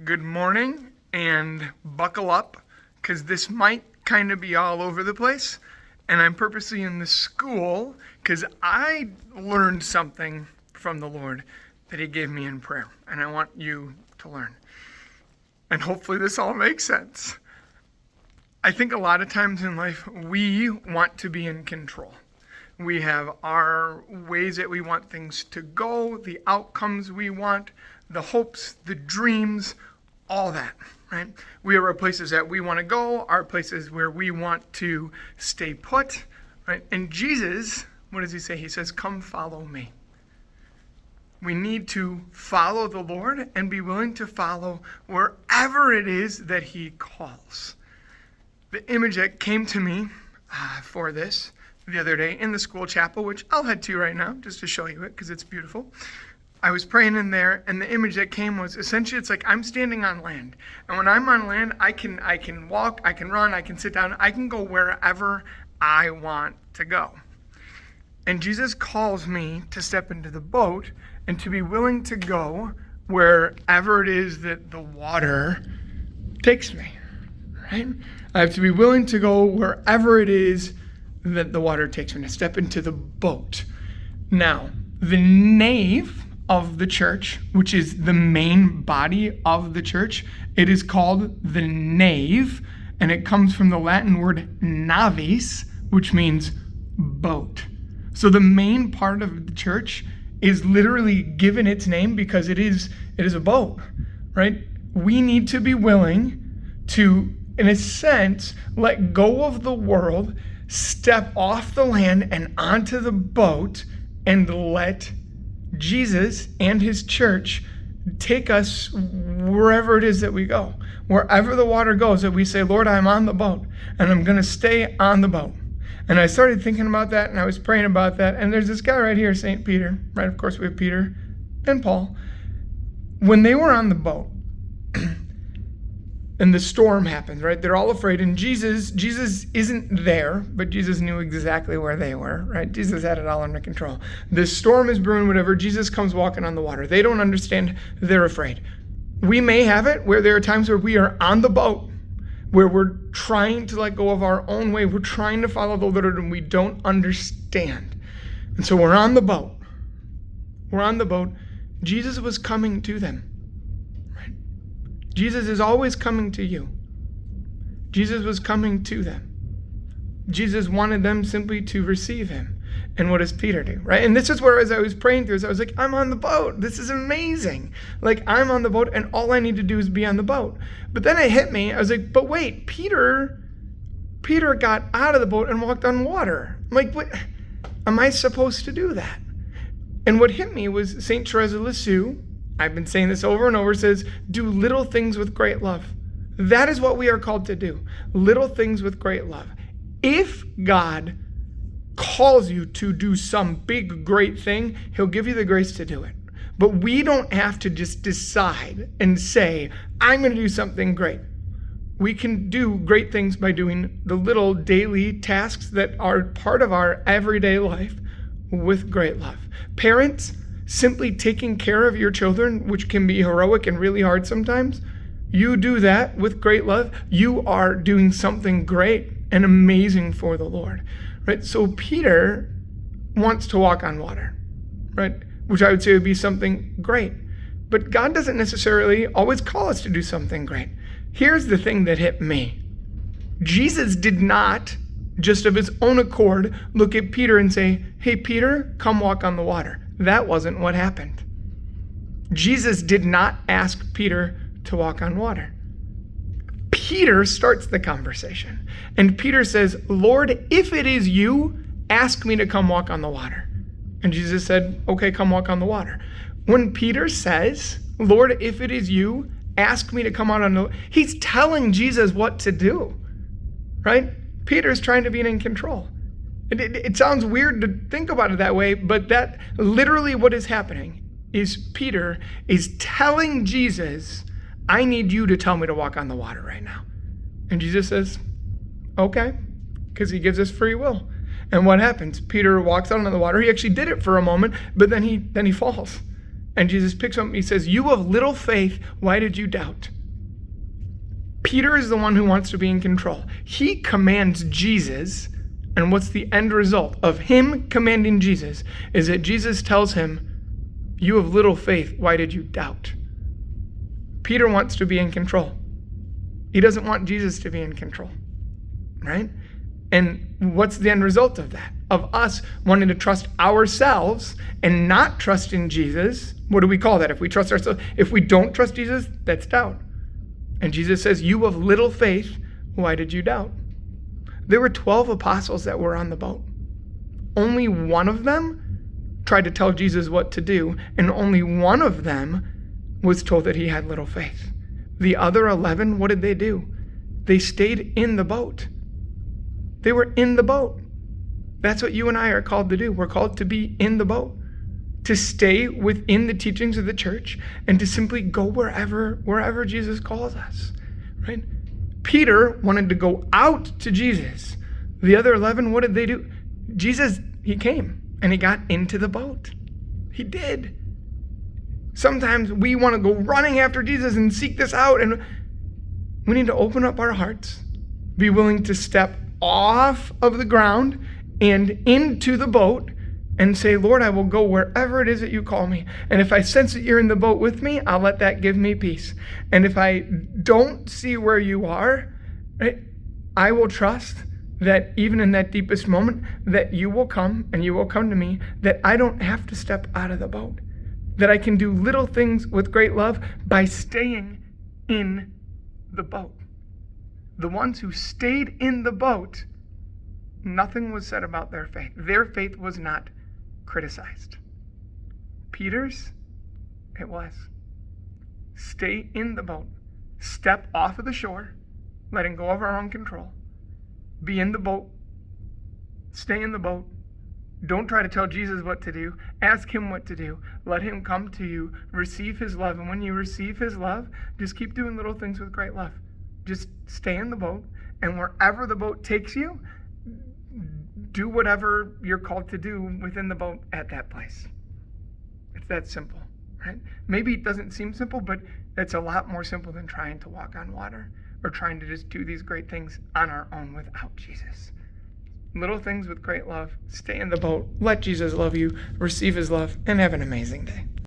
Good morning, and buckle up, because this might kind of be all over the place. And I'm purposely in the school because I learned something from the Lord that He gave me in prayer, and I want you to learn. And hopefully this all makes sense. I think a lot of times in life, we want to be in control. We have our ways that we want things to go, the outcomes we want, the hopes, the dreams, all that, right? We have our places that we want to go, our places where we want to stay put, right? And Jesus, what does He say? He says, come follow me. We need to follow the Lord and be willing to follow wherever it is that He calls. The image that came to me for this the other day in the school chapel, which I'll head to right now just to show you it because it's beautiful. I was praying in there, and the image that came was essentially it's like I'm standing on land. And when I'm on land, I can walk, I can run, I can sit down, I can go wherever I want to go. And Jesus calls me to step into the boat and to be willing to go wherever it is that the water takes me, right? I have to be willing to go wherever it is that the water takes me, to step into the boat. Now, the nave of the church, which is the main body of the church, it is called the nave, and it comes from the Latin word navis, which means boat. So the main part of the church is literally given its name because it is a boat, right? We need to be willing to, in a sense, let go of the world, step off the land and onto the boat, and let Jesus and His church take us wherever it is that we go. Wherever the water goes, that we say, Lord, I'm on the boat, and I'm going to stay on the boat. And I started thinking about that, and I was praying about that, and there's this guy right here, St. Peter, right? Of course, we have Peter and Paul. When they were on the boat, and the storm happens, right? They're all afraid, and Jesus isn't there, but Jesus knew exactly where they were, right? Jesus had it all under control. The storm is brewing, whatever. Jesus comes walking on the water. They don't understand. They're afraid. We may have it where there are times where we are on the boat, where we're trying to let go of our own way. We're trying to follow the Lord, and we don't understand. And so we're on the boat. We're on the boat. Jesus was coming to them. Jesus is always coming to you. Jesus was coming to them. Jesus wanted them simply to receive Him. And what does Peter do, right? And this is where, as I was praying through this, I was like, I'm on the boat. This is amazing. Like, I'm on the boat, and all I need to do is be on the boat. But then it hit me. I was like, but wait, Peter got out of the boat and walked on water. I'm like, what? Am I supposed to do that? And what hit me was St. Therese of Lisieux, I've been saying this over and over, says, do little things with great love. That is what we are called to do. Little things with great love. If God calls you to do some big, great thing, He'll give you the grace to do it. But we don't have to just decide and say, I'm going to do something great. We can do great things by doing the little daily tasks that are part of our everyday life with great love. Parents, simply taking care of your children, which can be heroic and really hard sometimes, you do that with great love. You are doing something great and amazing for the Lord, right? So Peter wants to walk on water, right? Which I would say would be something great. But God doesn't necessarily always call us to do something great. Here's the thing that hit me. Jesus did not, just of His own accord, look at Peter and say, hey, Peter, come walk on the water. That wasn't what happened. Jesus did not ask Peter to walk on water. Peter starts the conversation. And Peter says, Lord, if it is you, ask me to come walk on the water. And Jesus said, okay, come walk on the water. When Peter says, Lord, if it is you, ask me to come out on the water, he's telling Jesus what to do, right? Peter's trying to be in control. It sounds weird to think about it that way, but that literally what is happening is Peter is telling Jesus, I need you to tell me to walk on the water right now. And Jesus says, okay, because He gives us free will. And what happens? Peter walks out on the water. He actually did it for a moment, but then he falls. And Jesus picks him up and he says, "You of little faith, why did you doubt?" Peter is the one who wants to be in control. He commands Jesus, and what's the end result of him commanding Jesus is that Jesus tells him, "You of little faith, why did you doubt?" Peter wants to be in control. He doesn't want Jesus to be in control, right? And what's the end result of that? Of us wanting to trust ourselves and not trust in Jesus. What do we call that? If we trust ourselves, if we don't trust Jesus, that's doubt. And Jesus says, "You of little faith, why did you doubt?" There were 12 apostles that were on the boat. Only one of them tried to tell Jesus what to do, and only one of them was told that he had little faith. The other 11, what did they do? They stayed in the boat. They were in the boat. That's what you and I are called to do. We're called to be in the boat, to stay within the teachings of the church, and to simply go wherever Jesus calls us, right? Peter wanted to go out to Jesus. The other 11, what did they do? Jesus, he came and he got into the boat. He did. Sometimes we want to go running after Jesus and seek this out, and we need to open up our hearts, be willing to step off of the ground and into the boat and say, "Lord, I will go wherever it is that you call me. And if I sense that you're in the boat with me, I'll let that give me peace. And if I don't see where you are, right, I will trust that even in that deepest moment, that you will come and you will come to me, that I don't have to step out of the boat, that I can do little things with great love by staying in the boat." The ones who stayed in the boat, nothing was said about their faith. Their faith was not criticized. Peter's, it was. Stay in the boat. Step off of the shore, letting go of our own control. Be in the boat. Stay in the boat. Don't try to tell Jesus what to do. Ask him what to do. Let him come to you. Receive his love. And when you receive his love, just keep doing little things with great love. Just stay in the boat. And wherever the boat takes you, do whatever you're called to do within the boat at that place. It's that simple, right? Maybe it doesn't seem simple, but it's a lot more simple than trying to walk on water or trying to just do these great things on our own without Jesus. Little things with great love. Stay in the boat. Let Jesus love you. Receive his love, and have an amazing day.